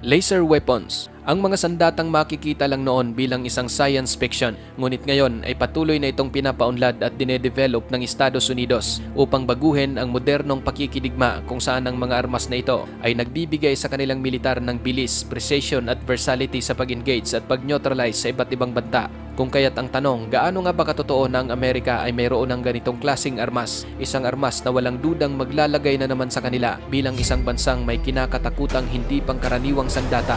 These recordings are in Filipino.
Laser weapons. Ang mga sandatang makikita lang noon bilang isang science fiction, ngunit ngayon ay patuloy na itong pinapaunlad at dinedevelop ng Estados Unidos upang baguhin ang modernong pakikidigma kung saan ang mga armas na ito ay nagbibigay sa kanilang militar ng bilis, precision at versatility sa pag-engage at pag-neutralize sa iba't ibang banta. Kung kaya't ang tanong, gaano nga ba katotoo na ang Amerika ay mayroon ng ganitong klaseng armas? Isang armas na walang dudang maglalagay na naman sa kanila bilang isang bansang may kinakatakutang hindi pangkaraniwang sandata.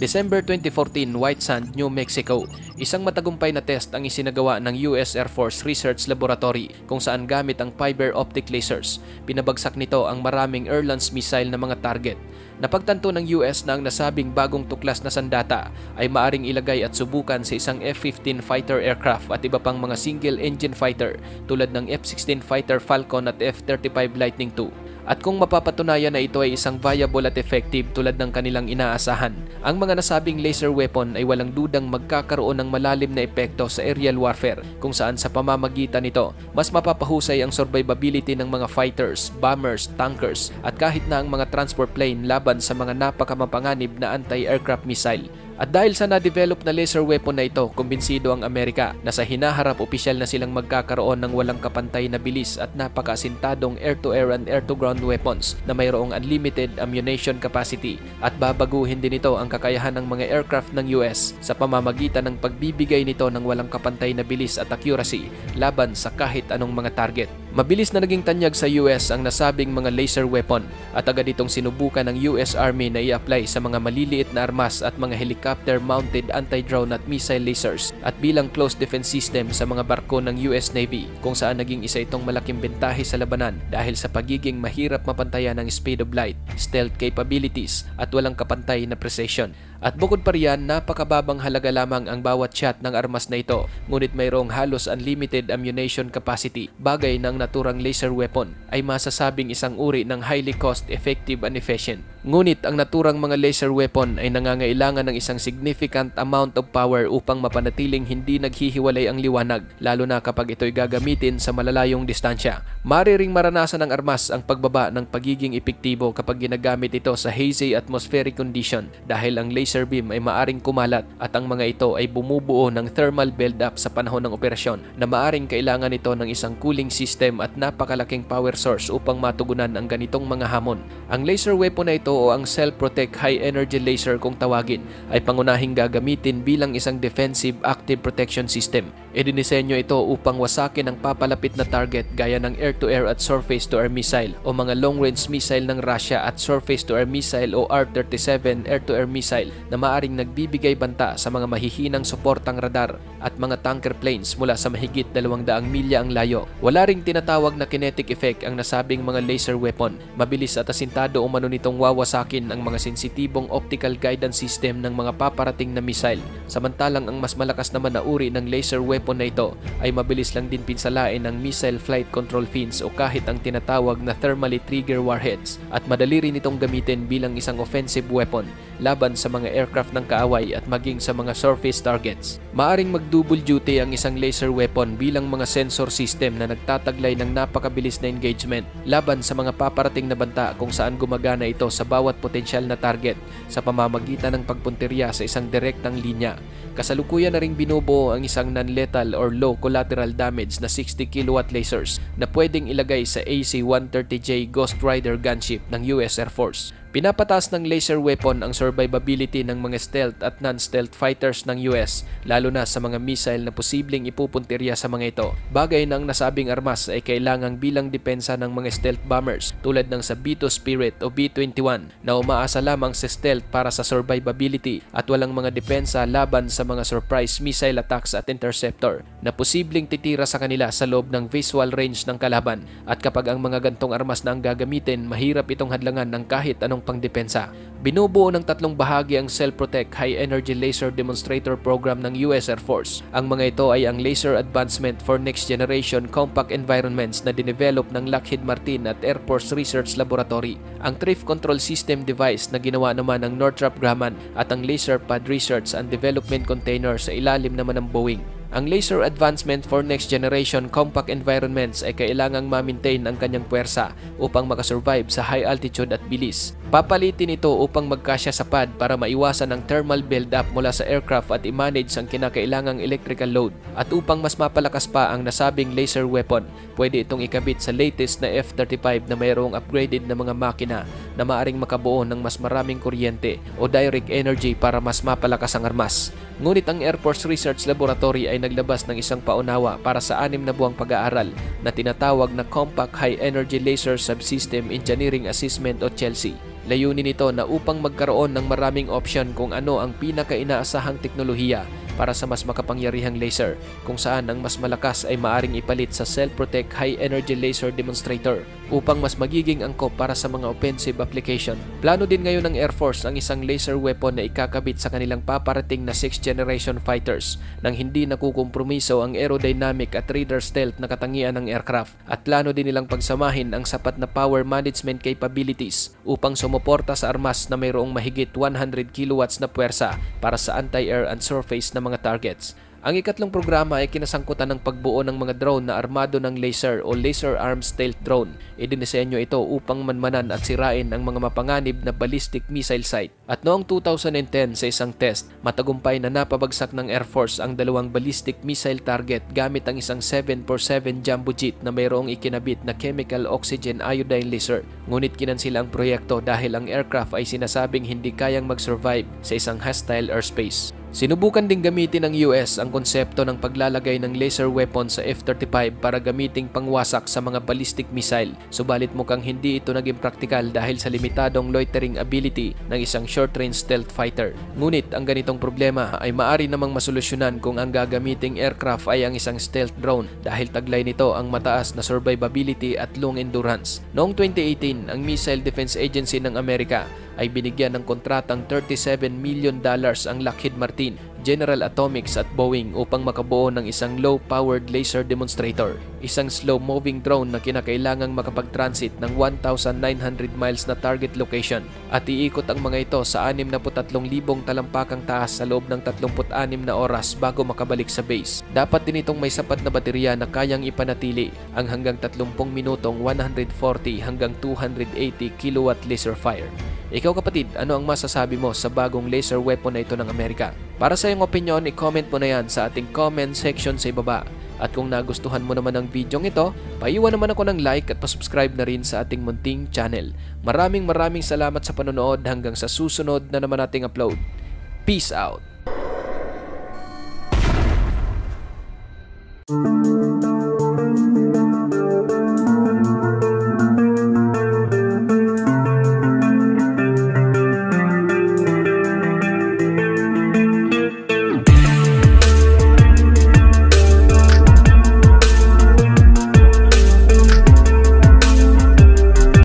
December 2014, White Sand, New Mexico. Isang matagumpay na test ang isinagawa ng US Air Force Research Laboratory kung saan gamit ang fiber optic lasers. Pinabagsak nito ang maraming Air-launched missile na mga target. Napagtanto ng US na ang nasabing bagong tuklas na sandata ay maaring ilagay at subukan sa isang F-15 fighter aircraft at iba pang mga single-engine fighter tulad ng F-16 Fighter Falcon at F-35 Lightning II. At kung mapapatunayan na ito ay isang viable at effective tulad ng kanilang inaasahan, ang mga nasabing laser weapon ay walang dudang magkakaroon ng malalim na epekto sa aerial warfare kung saan sa pamamagitan nito, mas mapapahusay ang survivability ng mga fighters, bombers, tankers at kahit na ang mga transport plane laban sa mga napakamapanganib na anti-aircraft missile. At dahil sa na-develop na laser weapon na ito, kumbinsido ang Amerika na sa hinaharap opisyal na silang magkakaroon ng walang kapantay na bilis at napakasintadong air-to-air and air-to-ground weapons na mayroong unlimited ammunition capacity at babaguhin din ito ang kakayahan ng mga aircraft ng US sa pamamagitan ng pagbibigay nito ng walang kapantay na bilis at accuracy laban sa kahit anong mga target. Mabilis na naging tanyag sa US ang nasabing mga laser weapon at agad itong sinubukan ng US Army na i-apply sa mga maliliit na armas at mga helicopter-mounted anti-drone at missile lasers at bilang close defense system sa mga barko ng US Navy kung saan naging isa itong malaking bentahe sa labanan dahil sa pagiging mahirap mapantayan ng speed of light, stealth capabilities at walang kapantay na precision. At bukod pa riyan, napakababang halaga lamang ang bawat shot ng armas na ito, ngunit mayroong halos unlimited ammunition capacity, bagay ng naturang laser weapon ay masasabing isang uri ng highly cost-effective and efficient. Ngunit ang naturang mga laser weapon ay nangangailangan ng isang significant amount of power upang mapanatiling hindi naghihiwalay ang liwanag, lalo na kapag ito'y gagamitin sa malalayong distansya. Mariring maranasan ng armas ang pagbaba ng pagiging epektibo kapag ginagamit ito sa hazy atmospheric condition dahil ang laser beam ay maaring kumalat at ang mga ito ay bumubuo ng thermal build-up sa panahon ng operasyon na maaring kailangan ito ng isang cooling system at napakalaking power source upang matugunan ang ganitong mga hamon. Ang laser weapon na ito o ang self-protect high-energy laser kung tawagin ay pangunahing gagamitin bilang isang defensive active protection system. Idinisenyo ito upang wasakin ang papalapit na target gaya ng air-to-air at surface-to-air missile o mga long-range missile ng Russia at surface-to-air missile o R-37 air-to-air missile na maaring nagbibigay banta sa mga mahihinang suportang radar at mga tanker planes mula sa mahigit 200 milya ang layo. Wala ring tinatawag na kinetic effect ang nasabing mga laser weapon. Mabilis at asintado umano nitong wawasakin ang mga sensitibong optical guidance system ng mga paparating na missile. Samantalang ang mas malakas naman na uri ng laser weapon na ito ay mabilis lang din pinsalain ng missile flight control fins o kahit ang tinatawag na thermally trigger warheads at madali rin itong gamitin bilang isang offensive weapon laban sa mga aircraft ng kaaway at maging sa mga surface targets. Maaring mag-double duty ang isang laser weapon bilang mga sensor system na nagtataglay ng napakabilis na engagement laban sa mga paparating na banta kung saan gumagana ito sa bawat potensyal na target sa pamamagitan ng pagpuntirya sa isang direktang linya. Kasalukuyan na ring binubuo ang isang non-lethal or low collateral damage na 60 kilowatt lasers na pwedeng ilagay sa AC-130J Ghost Rider gunship ng US Air Force. Pinapataas ng laser weapon ang survivability ng mga stealth at non-stealth fighters ng US, lalo na sa mga missile na posibleng ipupuntirya sa mga ito. Bagay na ang nasabing armas ay kailangang bilang depensa ng mga stealth bombers tulad ng sa B-2 Spirit o B-21 na umaasa lamang sa stealth para sa survivability at walang mga depensa laban sa sa mga surprise missile attacks at interceptor na posibleng titira sa kanila sa loob ng visual range ng kalaban, at kapag ang mga gantong armas na ang gagamitin, mahirap itong hadlangan ng kahit anong pangdepensa. Binubuo ng tatlong bahagi ang Cell Protect High Energy Laser Demonstrator Program ng US Air Force. Ang mga ito ay ang Laser Advancement for Next Generation Compact Environments na dinevelop ng Lockheed Martin at Air Force Research Laboratory, ang Thrift Control System Device na ginawa naman ng Northrop Grumman, at ang Laser Pad Research and Development Container sa ilalim naman ng Boeing. Ang Laser Advancement for Next Generation Compact Environments ay kailangang ma-maintain ang kanyang puwersa upang makasurvive sa high altitude at bilis. Papalitin ito upang magkasya sa pad para maiwasan ang thermal build-up mula sa aircraft at i-manage ang kinakailangang electrical load. At upang mas mapalakas pa ang nasabing laser weapon, pwede itong ikabit sa latest na F-35 na mayroong upgraded na mga makina na maaring makabuo ng mas maraming kuryente o direct energy para mas mapalakas ang armas. Ngunit ang Air Force Research Laboratory ay naglabas ng isang paunawa para sa 6 na buwang pag-aaral na tinatawag na Compact High Energy Laser Subsystem Engineering Assessment o CHELSI. Layunin nito na upang magkaroon ng maraming option kung ano ang pinaka-inaasahang teknolohiya para sa mas makapangyarihang laser, kung saan ang mas malakas ay maaring ipalit sa Cell Protect High Energy Laser Demonstrator upang mas magiging angkop para sa mga offensive application. Plano din ngayon ng Air Force ang isang laser weapon na ikakabit sa kanilang paparating na 6th generation fighters nang hindi nakukompromiso ang aerodynamic at radar stealth na katangian ng aircraft, at plano din nilang pagsamahin ang sapat na power management capabilities upang sumuporta sa armas na mayroong mahigit 100 kilowatts na puwersa para sa anti-air and surface na mga targets. Ang ikatlong programa ay kinasangkutan ng pagbuo ng mga drone na armado ng laser o laser armed stealth drone. Idinisenyo ito upang manmanan at sirain ang mga mapanganib na ballistic missile site. At noong 2010 sa isang test, matagumpay na napabagsak ng Air Force ang 2 ballistic missile target gamit ang isang 747 jumbo jet na mayroong ikinabit na chemical oxygen iodine laser. Ngunit kinansila ang proyekto dahil ang aircraft ay sinasabing hindi kayang mag-survive sa isang hostile airspace. Sinubukan ding gamitin ng US ang konsepto ng paglalagay ng laser weapon sa F-35 para gamiting pangwasak sa mga ballistic missile, subalit mukhang hindi ito naging praktikal dahil sa limitadong loitering ability ng isang short-range stealth fighter. Ngunit ang ganitong problema ay maaari namang masolusyonan kung ang gagamiting aircraft ay ang isang stealth drone dahil taglay nito ang mataas na survivability at long endurance. Noong 2018, ang Missile Defense Agency ng Amerika ay binigyan ng kontratang $37 million ang Lockheed Martin, General Atomics at Boeing upang makabuo ng isang low-powered laser demonstrator, isang slow-moving drone na kinakailangang makapag-transit ng 1,900 miles na target location at iikot ang mga ito sa 63,000 talampakang taas sa loob ng 36 na oras bago makabalik sa base. Dapat din itong may sapat na baterya na kayang ipanatili ang hanggang 30 minutong 140 hanggang 280 kilowatt laser fire. Ikaw kapatid, ano ang masasabi mo sa bagong laser weapon na ito ng Amerika? Para sa iyong opinion, i-comment mo na yan sa ating comment section sa ibaba. At kung nagustuhan mo naman ang video ito, paiwan naman ako ng like at pasubscribe na rin sa ating munting channel. Maraming salamat sa panonood, hanggang sa susunod na naman nating upload. Peace out!